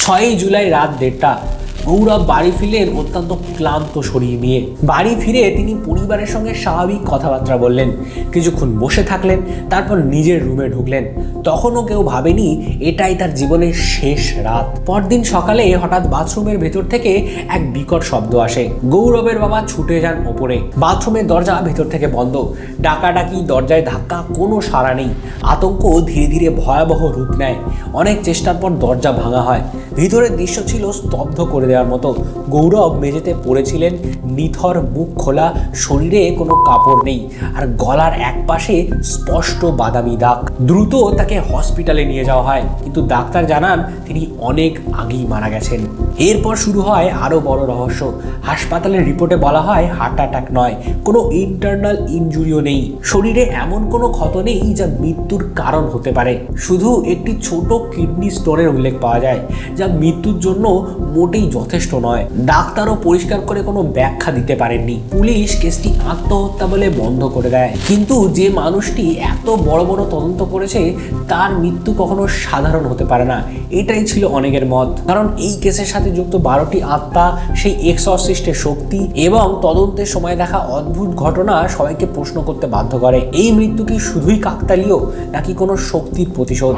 6ই জুলাই রাত 1:30টা গৌরব বাড়ি ফিরলেন অত্যন্ত ক্লান্ত শরীর নিয়ে। বাড়ি ফিরে তিনি পরিবারের সঙ্গে স্বাভাবিক কথাবার্তা বললেন, কিছুক্ষণ বসে থাকলেন, তারপর নিজের রুমে ঢুকলেন। তখনও কেউ ভাবেনি এটাই তার জীবনের শেষ রাত। পরদিন সকালে হঠাৎ বাথরুমের ভেতর থেকে এক বিকট শব্দ আসে। গৌরবের বাবা ছুটে যান ওপরে। বাথরুমের দরজা ভেতর থেকে বন্ধ। ডাকাডাকি, দরজায় ধাক্কা, কোনো সাড়া নেই। আতঙ্ক ধীরে ধীরে ভয়াবহ রূপ নেয়। অনেক চেষ্টার পর দরজা ভাঙা হয়। ভিতরের দৃশ্য ছিল স্তব্ধ করে দেওয়ার মতো। গৌরব মেঝেতে পড়েছিলেন, নিথর, মুখ খোলা, শরীরে কোনো কাপড় নেই, আর গলার এক পাশে স্পষ্ট বাদামি দাগ। দ্রুত তাকে হসপিটালে নিয়ে যাওয়া হয়, কিন্তু ডাক্তার জানান তিনি অনেক আগেই মারা গেছেন। এরপর শুরু হয় আরও বড় রহস্য। হাসপাতালের রিপোর্টে বলা হয় হার্ট অ্যাটাক নয়, কোনো ইন্টারনাল ইনজুরিও নেই, শরীরে এমন কোনো ক্ষত নেই যা মৃত্যুর কারণ হতে পারে। শুধু একটি ছোট কিডনি স্টোনের উল্লেখ পাওয়া যায়, যা মৃত্যুর জন্য মোটেই যথেষ্ট নয়। ডাক্তারও পরিষ্কার করে কোনো ব্যাখ্যা দিতে পারেননি। পুলিশ কেসটি আত্মহত্যা বলে বন্ধ করে দেয়। কিন্তু যে মানুষটি এত বড় বড় তদন্ত করেছে তার মৃত্যু কখনো সাধারণ হতে পারে না, এটাই ছিল অনেকের মত। কারণ এই কেসের সাথে যুক্ত 12টি আত্মা, সেই এক্সঅরসিস্টের শক্তি এবং তদন্তের সময় দেখা অদ্ভুত ঘটনা সবাইকে প্রশ্ন করতে বাধ্য করে। এই মৃত্যু কি শুধুই কাকতালীয়, নাকি কোনো শক্তির প্রতিশোধ?